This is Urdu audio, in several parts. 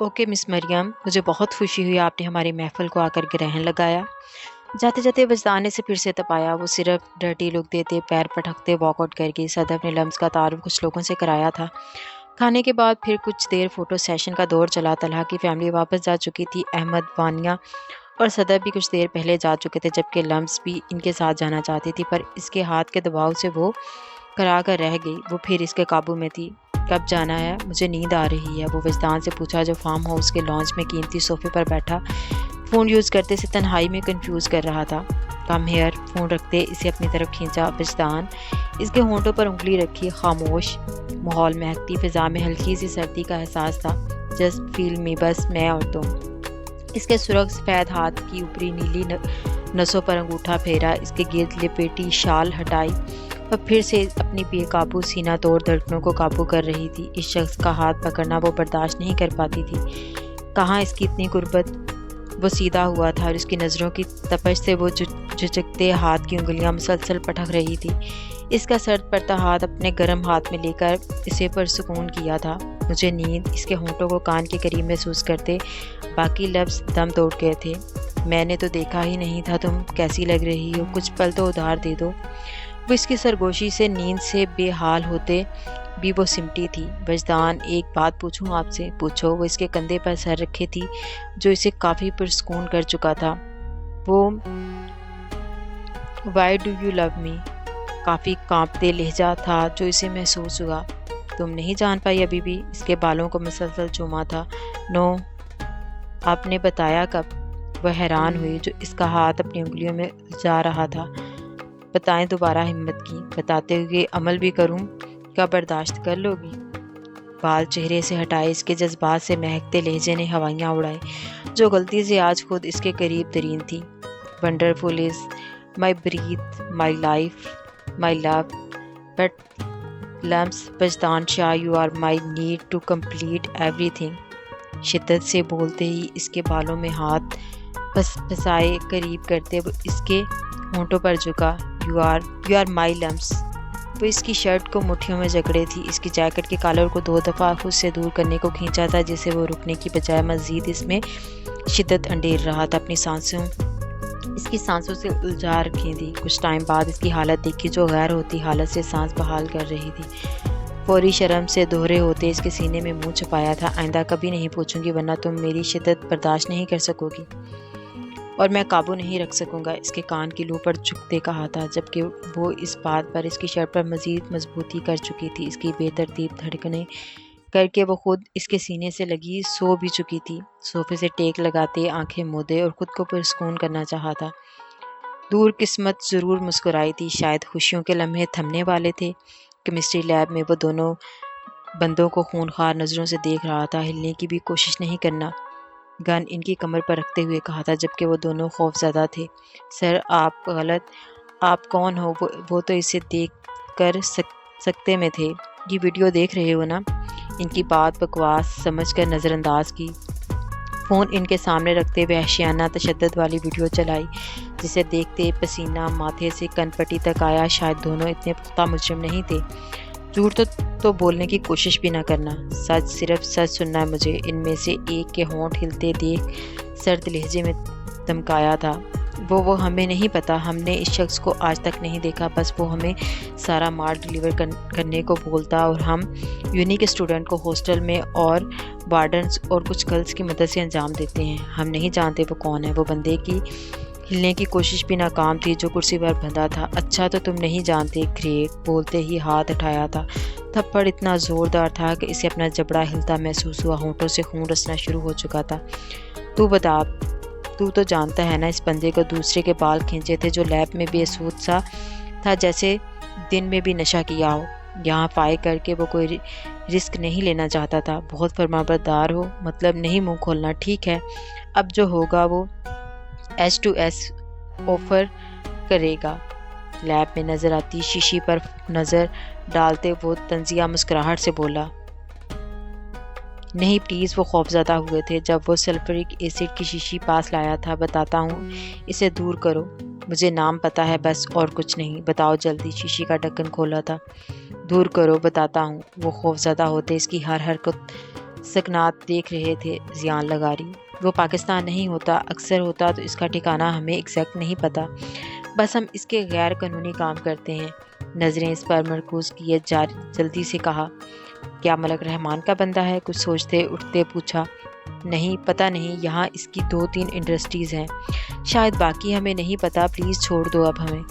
اوکے مس مریم، مجھے بہت خوشی ہوئی آپ نے ہماری محفل کو آ کر گرہن لگایا۔ جاتے جاتے وجدان سے پھر سے تپایا، وہ صرف ڈرٹی لک دیتے، پیر پٹکتے واک آؤٹ کر گئی۔ صدف نے لمس کا تعارف کچھ لوگوں سے کرایا تھا۔ کھانے کے بعد پھر کچھ دیر فوٹو سیشن کا دور چلا۔ طلحہ کی فیملی واپس جا چکی تھی، احمد، وانیہ اور صدف بھی کچھ دیر پہلے جا چکے تھے، جبکہ لمس بھی ان کے ساتھ جانا چاہتی تھی، پر اس کے ہاتھ کے دباؤ سے وہ کرا کر رہ گئی۔ وہ پھر اس کے قابو میں تھی۔ کب جانا ہے؟ مجھے نیند آ رہی ہے، وہ وجدان سے پوچھا جو فارم ہاؤس کے لانچ میں قیمتی صوفے پر بیٹھا فون یوز کرتے سے تنہائی میں کنفیوز کر رہا تھا۔ کم ہیئر، فون رکھتے اسے اپنی طرف کھینچا۔ وجدان اس کے ہونٹوں پر انگلی رکھی، خاموش ماحول مہکتی فضا میں ہلکی سی سردی کا احساس تھا۔ جسٹ فیل می، بس میں اور تم۔ اس کے سرخ سفید ہاتھ کی اوپری نیلی نسوں پر انگوٹھا پھیرا، اس کے گرد لپیٹی شال ہٹائی اور پھر سے اپنی بے قابو سینہ توڑ دھڑکنوں کو قابو کر رہی تھی۔ اس شخص کا ہاتھ پکڑنا وہ برداشت نہیں کر پاتی تھی۔ کہاں اس کی اتنی قربت؟ وہ سیدھا ہوا تھا اور اس کی نظروں کی تپش سے وہ جھجکتے ہاتھ کی انگلیاں مسلسل پٹک رہی تھی۔ اس کا سرد پڑتا ہاتھ اپنے گرم ہاتھ میں لے کر اسے پرسکون کیا تھا۔ مجھے نیند، اس کے ہونٹوں کو کان کے قریب محسوس کرتے باقی لفظ دم توڑ گئے تھے۔ میں نے تو دیکھا ہی نہیں تھا، تم کیسی لگ رہی ہو، کچھ پل تو ادھار دے دو۔ وہ اس کی سرگوشی سے نیند سے بے حال ہوتے بھی وہ سمٹی تھی۔ وجدان، ایک بات پوچھوں آپ سے؟ پوچھو۔ وہ اس کے کندھے پر سر رکھے تھی جو اسے کافی پرسکون کر چکا تھا۔ وہ وائی ڈو یو لو می؟ کافی کانپتے لہجہ تھا جو اسے محسوس ہوا۔ تم نہیں جان پائی ابھی بھی؟ اس کے بالوں کو مسلسل چوما تھا۔ نو۔ آپ نے بتایا کب؟ وہ حیران ہوئی جو اس کا ہاتھ اپنی انگلیوں میں جا رہا تھا۔ بتائیں، دوبارہ ہمت کی۔ بتاتے ہوئے عمل بھی کروں؟ کیا برداشت کر لو گی؟ بال چہرے سے ہٹائے، اس کے جذبات سے مہکتے لہجے نے ہوائیاں اڑائی جو غلطی سے آج خود اس کے قریب ترین تھی۔ Wonderful is my breath, my life, my love, but لمس Wajdan Shah, you are my need to complete ایوری تھنگ۔ شدت سے بولتے ہی اس کے بالوں میں ہاتھ پھنسائے قریب کرتے وہ اس کے ہونٹوں پر جھکا۔ یو آر مائی لمس۔ وہ اس کی شرٹ کو مٹھیوں میں جکڑے تھی، اس کی جیکٹ کے کالر کو 2 دفعہ خود سے دور کرنے کو کھینچا تھا، جسے وہ رکنے کی بجائے مزید اس میں شدت انڈیر رہا تھا۔ اپنی سانسوں اس کی سانسوں سے الجھا رکھی تھی۔ کچھ ٹائم بعد اس کی حالت دیکھی جو غیر ہوتی حالت سے سانس بحال کر رہی تھی۔ فوری شرم سے دوہرے ہوتے اس کے سینے میں منہ چھپایا تھا۔ آئندہ کبھی نہیں پوچھوں گی، ورنہ تم میری شدت برداشت نہیں کر سکو گی اور میں قابو نہیں رکھ سکوں گا، اس کے کان کی لو پر جھکتے کہا تھا، جبکہ وہ اس بات پر اس کی شرٹ پر مزید مضبوطی کر چکی تھی۔ اس کی بے ترتیب دھڑکنیں کر کے وہ خود اس کے سینے سے لگی سو بھی چکی تھی۔ صوفے سے ٹیک لگاتے آنکھیں مودے اور خود کو پرسکون کرنا چاہا تھا۔ دور قسمت ضرور مسکرائی تھی، شاید خوشیوں کے لمحے تھمنے والے تھے۔ کیمسٹری لیب میں وہ دونوں بندوں کو خونخوار نظروں سے دیکھ رہا تھا۔ ہلنے کی بھی کوشش نہیں کرنا، گن ان کی کمر پر رکھتے ہوئے کہا تھا، جبکہ وہ دونوں خوف زدہ تھے۔ سر، آپ غلط۔ آپ کون ہو؟ وہ تو اسے دیکھ کر سکتے میں تھے۔ یہ ویڈیو دیکھ رہے ہو نا؟ ان کی بات بکواس سمجھ کر نظر انداز کی۔ فون ان کے سامنے رکھتے وحشیانہ تشدد والی ویڈیو چلائی، جسے دیکھتے پسینہ ماتھے سے کن پٹی تک آیا۔ شاید دونوں اتنے پختہ مجرم نہیں تھے۔ جھوٹ تو بولنے کی کوشش بھی نہ کرنا، سچ، صرف سچ سننا ہے مجھے۔ ان میں سے ایک کے ہونٹ ہلتے دیکھ سرد لہجے میں دمکایا تھا، وہ ہمیں نہیں پتا، ہم نے اس شخص کو آج تک نہیں دیکھا، بس وہ ہمیں سارا مال ڈیلیور کرنے کو بولتا اور ہم یونیک اسٹوڈنٹ کو ہاسٹل میں اور وارڈنز اور کچھ گرلز کی مدد سے انجام دیتے ہیں۔ ہم نہیں جانتے وہ کون ہے۔ وہ بندے کی ہلنے کی کوشش بھی ناکام تھی جو کرسی پر بندھا تھا۔ اچھا، تو تم نہیں جانتے؟ گریٹ۔ بولتے ہی ہاتھ اٹھایا تھا۔ تھپڑ اتنا زوردار تھا کہ اسے اپنا جبڑا ہلتا محسوس ہوا، ہونٹوں سے خون رسنا شروع ہو چکا تھا۔ تو بتا، تو جانتا ہے نا اس بندے کو دوسرے کے بال کھینچے تھے جو لیب میں بے سود سا تھا، جیسے دن میں بھی نشہ کیا ہو۔ یہاں فائر کر کے وہ کوئی رسک نہیں لینا چاہتا تھا۔ بہت فرمانبردار ہو، مطلب نہیں منہ کھولنا، ٹھیک ہے؟ اب جو ہوگا وہ S2S آفر کرے گا۔ لیب میں نظر آتی شیشی پر نظر ڈالتے وہ طنزیہ مسکراہٹ سے بولا، نہیں پلیز۔ وہ خوفزدہ ہوئے تھے جب وہ سلفرک ایسڈ کی شیشی پاس لایا تھا۔ بتاتا ہوں، اسے دور کرو۔ مجھے نام پتا ہے بس، اور کچھ نہیں۔ بتاؤ جلدی۔ شیشی کا ڈھکن کھولا تھا۔ دور کرو، بتاتا ہوں۔ وہ خوفزدہ ہوتے اس کی ہر حرکت سکنات دیکھ رہے تھے زیان لگاری۔ وہ پاکستان نہیں ہوتا، اکثر ہوتا تو اس کا ٹھکانہ ہمیں ایگزیکٹ نہیں پتہ، بس ہم اس کے غیر قانونی کام کرتے ہیں۔ نظریں اس پر مرکوز کیے جلدی سے کہا، کیا ملک رحمان کا بندہ ہے؟ کچھ سوچتے اٹھتے پوچھا، نہیں پتہ نہیں، یہاں اس کی 2-3 انڈسٹریز ہیں، شاید باقی ہمیں نہیں پتہ، پلیز چھوڑ دو اب ہمیں۔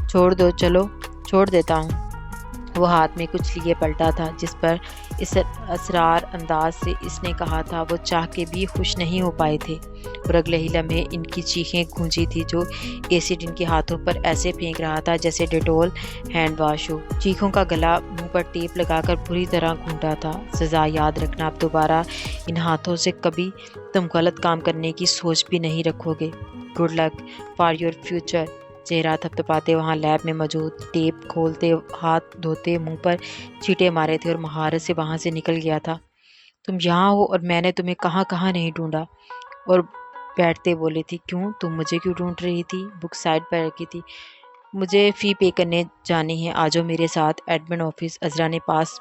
چھوڑ دو، چلو چھوڑ دیتا ہوں۔ وہ ہاتھ میں کچھ لیے پلٹا تھا جس پر اس اسرار انداز سے اس نے کہا تھا وہ چاہ کے بھی خوش نہیں ہو پائے تھے، اور اگلے ہی لمحے ان کی چیخیں گونجی تھی جو ایسڈ ان کے ہاتھوں پر ایسے پھینک رہا تھا جیسے ڈیٹول ہینڈ واش ہو۔ چیخوں کا گلا منہ پر ٹیپ لگا کر بری طرح گھونٹا تھا۔ سزا یاد رکھنا، اب دوبارہ ان ہاتھوں سے کبھی تم غلط کام کرنے کی سوچ بھی نہیں رکھو گے۔ Good luck for your future. چہرہ تھپتھپاتے وہاں لیب میں موجود ٹیپ کھولتے، ہاتھ دھوتے، منہ پر چیٹے مارے تھے اور مہارت سے وہاں سے نکل گیا تھا۔ تم یہاں ہو اور میں نے تمہیں کہاں کہاں نہیں ڈھونڈا۔ اور بیٹھتے بولے تھی، کیوں تم مجھے کیوں ڈھونڈ رہی تھی؟ بک سائڈ پر رکھی تھی۔ مجھے فی پے کرنے جانی ہے، آجو میرے ساتھ ایڈمن آفس۔ عذرا نے پاس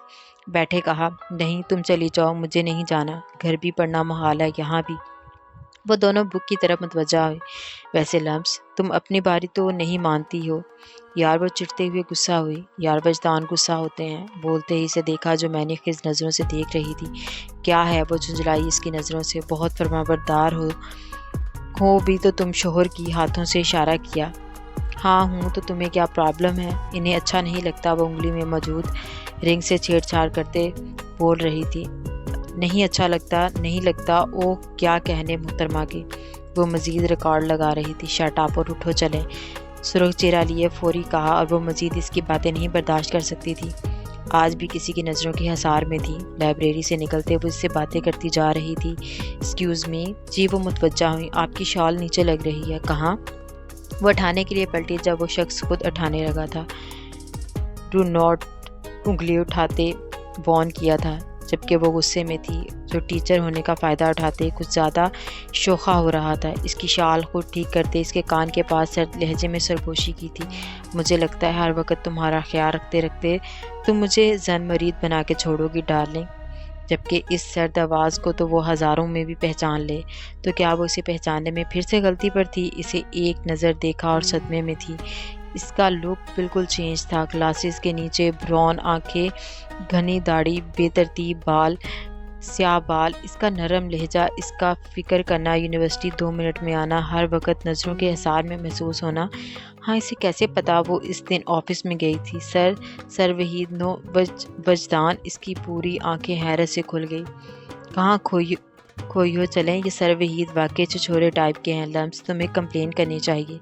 بیٹھے کہا، نہیں تم چلی جاؤ، مجھے نہیں جانا، گھر بھی پڑھنا محال ہے، یہاں بھی۔ وہ دونوں بک کی طرف متوجہ ہوئے۔ ویسے لمس تم اپنی باری تو نہیں مانتی ہو؟ یار وہ چڑھتے ہوئے غصہ ہوئی۔ یار وجدان غصہ ہوتے ہیں۔ بولتے ہی اسے دیکھا جو میں نے خز نظروں سے دیکھ رہی تھی۔ کیا ہے؟ وہ جھنجھلائی اس کی نظروں سے۔ بہت فرمانبردار ہو بھی تو تم شوہر کی ہاتھوں سے اشارہ کیا۔ ہاں ہوں تو تمہیں کیا پرابلم ہے؟ انہیں اچھا نہیں لگتا، وہ انگلی میں موجود رنگ سے چھیڑ چھاڑ کرتے بول رہی تھی۔ نہیں اچھا لگتا، نہیں لگتا، او کیا کہنے محترمہ کے۔ وہ مزید ریکارڈ لگا رہی تھی۔ شٹ اپ اور اٹھو چلیں، سرخ چہرہ لیے فوری کہا، اور وہ مزید اس کی باتیں نہیں برداشت کر سکتی تھی۔ آج بھی کسی کی نظروں کی حصار میں تھی۔ لائبریری سے نکلتے وہ اس سے باتیں کرتی جا رہی تھی۔ ایکسکیوز می، جی وہ متوجہ ہوئی، آپ کی شال نیچے لگ رہی ہے۔ کہاں؟ وہ اٹھانے کے لیے پلٹی جب وہ شخص خود اٹھانے لگا تھا۔ ڈو ناٹ انگلی اٹھاتے وارن کیا تھا، جبکہ وہ غصے میں تھی، جو ٹیچر ہونے کا فائدہ اٹھاتے کچھ زیادہ شوخہ ہو رہا تھا۔ اس کی شال خود ٹھیک کرتے اس کے کان کے پاس سرد لہجے میں سرگوشی کی تھی۔ مجھے لگتا ہے ہر وقت تمہارا خیال رکھتے رکھتے تم مجھے زن مرید بنا کے چھوڑو گی ڈارلنگ۔ جبکہ اس سرد آواز کو تو وہ ہزاروں میں بھی پہچان لے، تو کیا وہ اسے پہچاننے میں پھر سے غلطی پر تھی؟ اسے ایک نظر دیکھا اور صدمے میں تھی۔ اس کا لک بالکل چینج تھا۔ گلاسز کے نیچے براؤن آنکھیں، گھنی داڑھی، بے ترتیب بال، سیاہ بال، اس کا نرم لہجہ، اس کا فکر کرنا، یونیورسٹی 2 منٹ میں آنا، ہر وقت نظروں کے حصار میں محسوس ہونا۔ ہاں اسے کیسے پتا وہ اس دن آفس میں گئی تھی؟ سر وحید نو وجدان، اس کی پوری آنکھیں حیرت سے کھل گئی۔ کہاں کھوئی ہو؟ چلیں، یہ سر وحید واقعی چھچورے ٹائپ کے ہیں لمس، تمہیں کمپلین کرنی چاہیے۔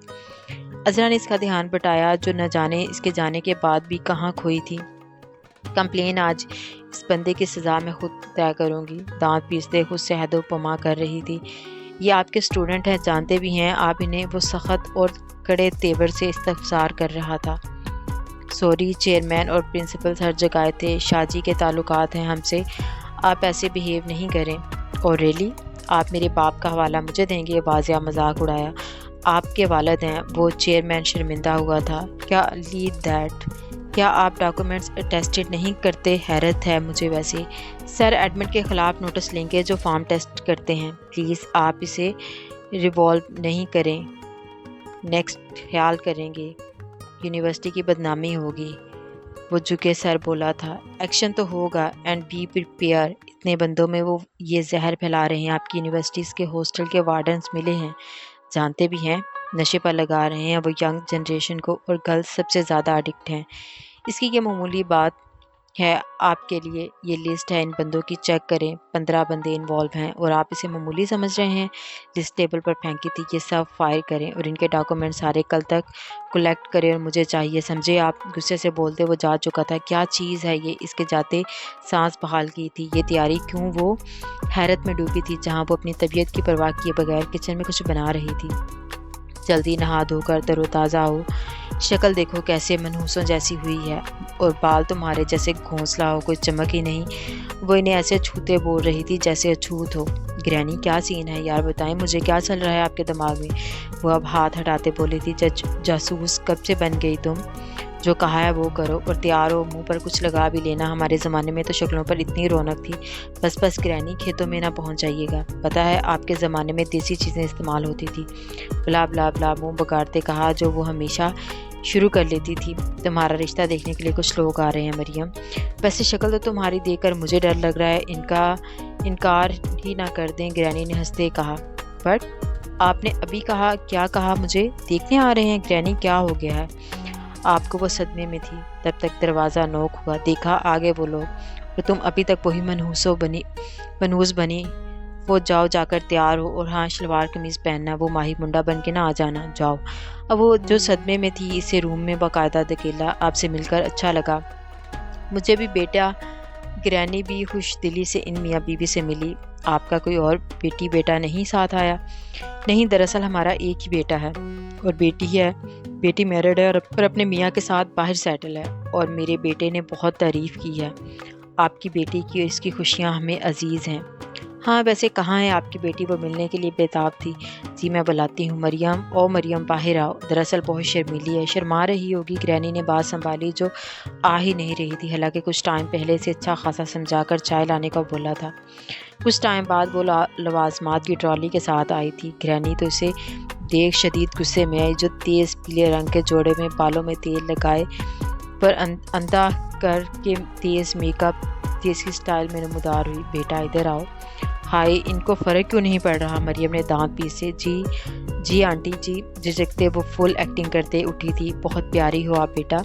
عذرا نے اس کا دھیان بٹایا، جو نہ جانے اس کے جانے کے بعد بھی کہاں کھوئی تھی۔ کمپلین آج اس بندے کی سزا میں خود طے کروں گی۔ دانت پیستے خود سے حد و پما کر رہی تھی۔ یہ آپ کے اسٹوڈنٹ ہیں، جانتے بھی ہیں آپ انہیں۔ وہ سخت اور کڑے تیور سے استفسار کر رہا تھا۔ سوری، چیئرمین اور پرنسپل ہر جگہ تھے، شاہ جی کے تعلقات ہیں ہم سے، آپ ایسے بہیو نہیں کریں۔ اور ریلی آپ میرے باپ کا حوالہ مجھے دیں گے؟ واضح مذاق اڑایا۔ آپ کے والد ہیں، وہ چیئرمین شرمندہ ہوا تھا۔ کیا لیڈ دیٹ؟ کیا آپ ڈاکومنٹس اٹیسٹڈ نہیں کرتے؟ حیرت ہے مجھے ویسے۔ سر ایڈمنٹ کے خلاف نوٹس لیں گے جو فارم ٹیسٹ کرتے ہیں، پلیز آپ اسے ریوالو نہیں کریں، نیکسٹ خیال کریں گے، یونیورسٹی کی بدنامی ہوگی۔ وہ جھکے سر بولا تھا، ایکشن تو ہوگا، اینڈ بی پریپیئر، اتنے بندوں میں وہ یہ زہر پھیلا رہے ہیں، آپ کی یونیورسٹیز کے ہاسٹل کے وارڈنز ملے ہیں، جانتے بھی ہیں، نشے پر لگا رہے ہیں وہ ینگ جنریشن کو، اور گرلز سب سے زیادہ ایڈکٹ ہیں۔ اس کی یہ معمولی بات ہے آپ کے لیے، یہ لسٹ ہے ان بندوں کی، چیک کریں، 15 بندے انوالو ہیں، اور آپ اسے معمولی سمجھ رہے ہیں۔ لسٹ ٹیبل پر پھینکی تھی، یہ سب فائل کریں اور ان کے ڈاکومنٹ سارے کل تک کلیکٹ کریں، اور مجھے چاہیے، سمجھے آپ؟ غصے سے بولتے وہ جا چکا تھا۔ کیا چیز ہے یہ؟ اس کے جاتے سانس بحال کی تھی۔ یہ تیاری کیوں؟ وہ حیرت میں ڈوبی تھی، جہاں وہ اپنی طبیعت کی پرواہ کیے بغیر کچن میں کچھ بنا رہی تھی۔ جلدی نہا دھو کر تر و تازہ ہو، شکل دیکھو کیسے منحوسوں جیسی ہوئی ہے، اور بال تمہارے جیسے گھونسلا ہو، کوئی چمک ہی نہیں۔ وہ انہیں ایسے چھوتے بول رہی تھی جیسے اچھوت ہو۔ گرینی کیا سین ہے یار، بتائیں مجھے کیا چل رہا ہے آپ کے دماغ میں؟ وہ اب ہاتھ ہٹاتے بولی تھی، جاسوس کب سے بن گئی تم؟ جو کہا ہے وہ کرو اور تیار ہو، منہ پر کچھ لگا بھی لینا، ہمارے زمانے میں تو شکلوں پر اتنی رونق تھی۔ بس گرینی، کھیتوں میں نہ پہنچ جائیے گا، پتہ ہے آپ کے زمانے میں دیسی چیزیں استعمال ہوتی تھی۔ بلا بلا بلا منہ بگاڑتے کہا جو وہ ہمیشہ شروع کر لیتی تھی۔ تمہارا رشتہ دیکھنے کے لیے کچھ لوگ آ رہے ہیں مریم، ویسے شکل تو تمہاری دیکھ کر مجھے ڈر لگ رہا ہے، ان کا انکار ہی نہ کر دیں۔ گرینی نے ہنستے کہا، بٹ آپ نے ابھی کہا، کیا کہا؟ مجھے دیکھنے آ رہے ہیں؟ گرینی کیا ہو گیا ہے آپ کو؟ وہ صدمے میں تھی۔ تب تک دروازہ نوک ہوا، دیکھا آگے وہ لوگ، اور تم ابھی تک وہی منحوس بنی۔ وہ جاؤ، جا کر تیار ہو، اور ہاں شلوار قمیض پہننا، وہ ماہی منڈا بن کے نہ آ جانا، جاؤ۔ اب وہ جو صدمے میں تھی، اسے روم میں باقاعدہ دھکیلا۔ آپ سے مل کر اچھا لگا، مجھے بھی بیٹا۔ گرینی بھی خوش دلی سے ان میاں بیوی سے ملی۔ آپ کا کوئی اور بیٹا نہیں ساتھ آیا؟ نہیں، دراصل ہمارا ایک ہی بیٹا ہے اور بیٹی ہے۔ بیٹی میرڈ ہے اور اپنے میاں کے ساتھ باہر سیٹل ہے، اور میرے بیٹے نے بہت تعریف کی ہے آپ کی بیٹی کی، اور اس کی خوشیاں ہمیں عزیز ہیں۔ ہاں ویسے کہاں ہے آپ کی بیٹی؟ وہ ملنے کے لیے بےتاب تھی۔ جی میں بلاتی ہوں۔ مریم، او مریم باہر آؤ، دراصل بہت شرمیلی ہے۔ شرما رہی ہوگی، گرینی نے بات سنبھالی جو آ ہی نہیں رہی تھی، حالانکہ کچھ ٹائم پہلے سے اچھا خاصا سمجھا کر چائے لانے کو بولا تھا۔ کچھ ٹائم بعد وہ لوازمات کی ٹرالی کے ساتھ آئی تھی۔ گرینی تو اسے دیکھ شدید غصے میں آئی، جو تیز پیلے رنگ کے جوڑے میں بالوں میں تیل لگائے پر اندھا کر کے تیز میک اپ دیسی سٹائل میں نمودار ہوئی۔ بیٹا ادھر آؤ۔ ہائے، ان کو فرق کیوں نہیں پڑ رہا؟ مریم نے دانت پیسے۔ جی آنٹی جی، جھجکتے وہ فل ایکٹنگ کرتے اٹھی تھی۔ بہت پیاری ہو آپ بیٹا،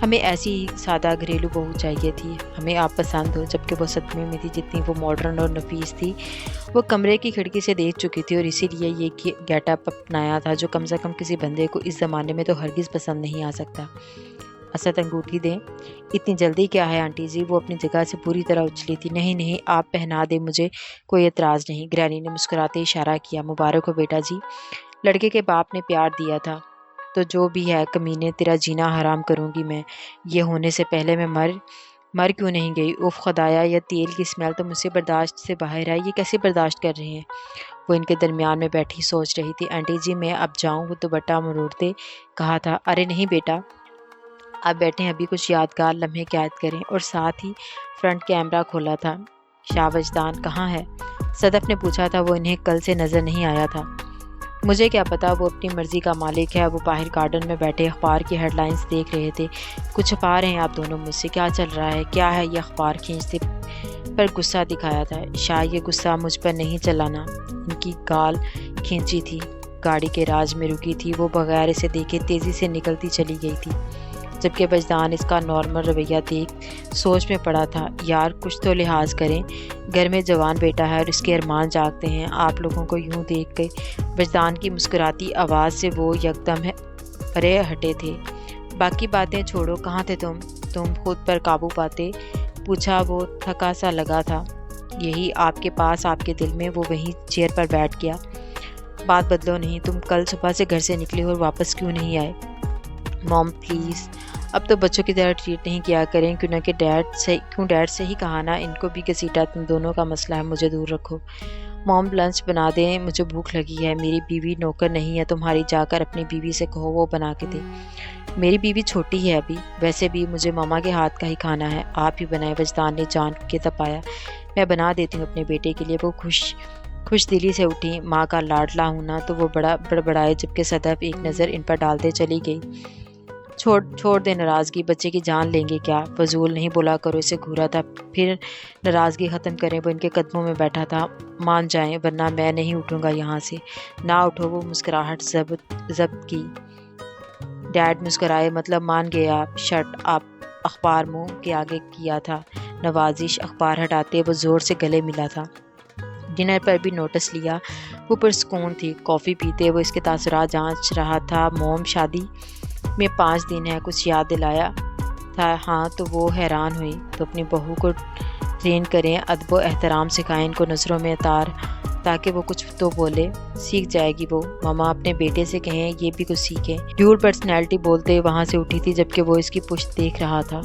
ہمیں ایسی سادہ گھریلو بہو چاہیے تھی، ہمیں آپ پسند ہو۔ جبکہ وہ صدمے میں تھی، جتنی وہ ماڈرن اور نفیس تھی وہ کمرے کی کھڑکی سے دیکھ چکی تھی، اور اسی لیے یہ گیٹ اپ اپنایا تھا جو کم سے کم کسی بندے کو اس زمانے میں تو ہرگز پسند نہیں آ سکتا۔ اسد انگوٹھی دیں۔ اتنی جلدی کیا ہے آنٹی جی؟ وہ اپنی جگہ سے پوری طرح اچھلی تھی۔ نہیں آپ پہنا دیں، مجھے کوئی اعتراض نہیں۔ گرینی نے مسکراتے اشارہ کیا۔ مبارک ہو بیٹا جی، لڑکے کے باپ نے پیار دیا تھا تو جو بھی ہے کمینے، تیرا جینا حرام کروں گی میں، یہ ہونے سے پہلے میں مر کیوں نہیں گئی؟ اوف خدایا، یہ تیل کی اسمیل تو مجھ سے برداشت سے باہر ہے، یہ کیسے برداشت کر رہے ہیں؟ وہ ان کے درمیان میں بیٹھی سوچ رہی تھی۔ آنٹی جی میں اب جاؤں؟ وہ دوپٹہ مروڑتے کہا تھا۔ ارے نہیں بیٹا، آپ بیٹھیں، ابھی کچھ یادگار لمحے قید کریں۔ اور ساتھ ہی فرنٹ کیمرہ کھولا تھا۔ شاہ وجدان کہاں ہے؟ صدف نے پوچھا تھا۔ وہ انہیں کل سے نظر نہیں آیا تھا۔ مجھے کیا پتا، وہ اپنی مرضی کا مالک ہے۔ وہ باہر گارڈن میں بیٹھے اخبار کی ہیڈ لائنز دیکھ رہے تھے۔ کچھ چھپا رہے ہیں آپ دونوں مجھ سے؟ کیا چل رہا ہے؟ کیا ہے یہ اخبار کھینچتے پر غصہ دکھایا تھا؟ شاہ یہ غصہ مجھ پر نہیں چلانا۔ ان کی گال کھینچی تھی، گاڑی کے راج میں رکی تھی، وہ بغیر اسے دیکھے تیزی سے نکلتی چلی گئی تھی، جبکہ وجدان اس کا نارمل رویہ دیکھ سوچ میں پڑا تھا۔ یار کچھ تو لحاظ کریں، گھر میں جوان بیٹا ہے اور اس کے ارمان جاگتے ہیں، آپ لوگوں کو یوں دیکھ کے۔ وجدان کی مسکراتی آواز سے وہ یکدم پرے ہٹے تھے۔ باقی باتیں چھوڑو، کہاں تھے تم خود پر قابو پاتے پوچھا۔ وہ تھکا سا لگا تھا۔ یہی آپ کے پاس، آپ کے دل میں۔ وہ وہیں چیئر پر بیٹھ گیا۔ بات بدلو نہیں، تم کل صبح سے گھر سے نکلے اور واپس کیوں نہیں آئے؟ موم پلیز، اب تو بچوں کی طرح ٹریٹ نہیں کیا کریں، کیونکہ ڈیڈ سے ہی کہا نا، ان کو بھی گھسیٹا، تم دونوں کا مسئلہ ہے، مجھے دور رکھو۔ موم لنچ بنا دیں، مجھے بھوک لگی ہے، میری بیوی نوکر نہیں ہے تمہاری، جا کر اپنی بیوی سے کہو وہ بنا کے دے۔ میری بیوی چھوٹی ہے ابھی، ویسے بھی مجھے ماما کے ہاتھ کا ہی کھانا ہے، آپ ہی بنائیں۔ وجدان نے جان کے تپایا۔ میں بنا دیتی ہوں اپنے بیٹے کے لیے۔ وہ خوش دلی سے اٹھی۔ ماں کا لاڈلا ہوں نا، تو وہ بڑا بڑبڑائے، جبکہ صدف ایک نظر ان پر ڈالتے چلی گئی۔ چھوڑ دے ناراضگی، بچے کی جان لیں گے کیا؟ فضول نہیں بولا کرو، اسے گھورا تھا، پھر ناراضگی ختم کریں۔ وہ ان کے قدموں میں بیٹھا تھا۔ مان جائیں ورنہ میں نہیں اٹھوں گا یہاں سے۔ نہ اٹھو۔ وہ مسکراہٹ ضبط کی۔ ڈیڈ مسکرائے۔ مطلب مان گئے آپ؟ شٹ آپ۔ اخبار منہ کے آگے کیا تھا نوازش۔ اخبار ہٹاتے وہ زور سے گلے ملا تھا۔ ڈنر پر بھی نوٹس لیا۔ وہ پرسکون تھی۔ کافی پیتے وہ اس کے تاثرات جانچ رہا تھا۔ موم شادی میں 5 دن ہے، کچھ یاد دلایا تھا؟ ہاں۔ تو وہ حیران ہوئی۔ تو اپنی بہو کو ٹرین کریں، ادب و احترام سکھائیں، ان کو نظروں میں تاکہ وہ کچھ تو بولے، سیکھ جائے گی وہ۔ ماما اپنے بیٹے سے کہیں یہ بھی کچھ سیکھے۔ ڈیوڈ پرسنالٹی بولتے وہاں سے اٹھی تھی، جبکہ وہ اس کی پشت دیکھ رہا تھا۔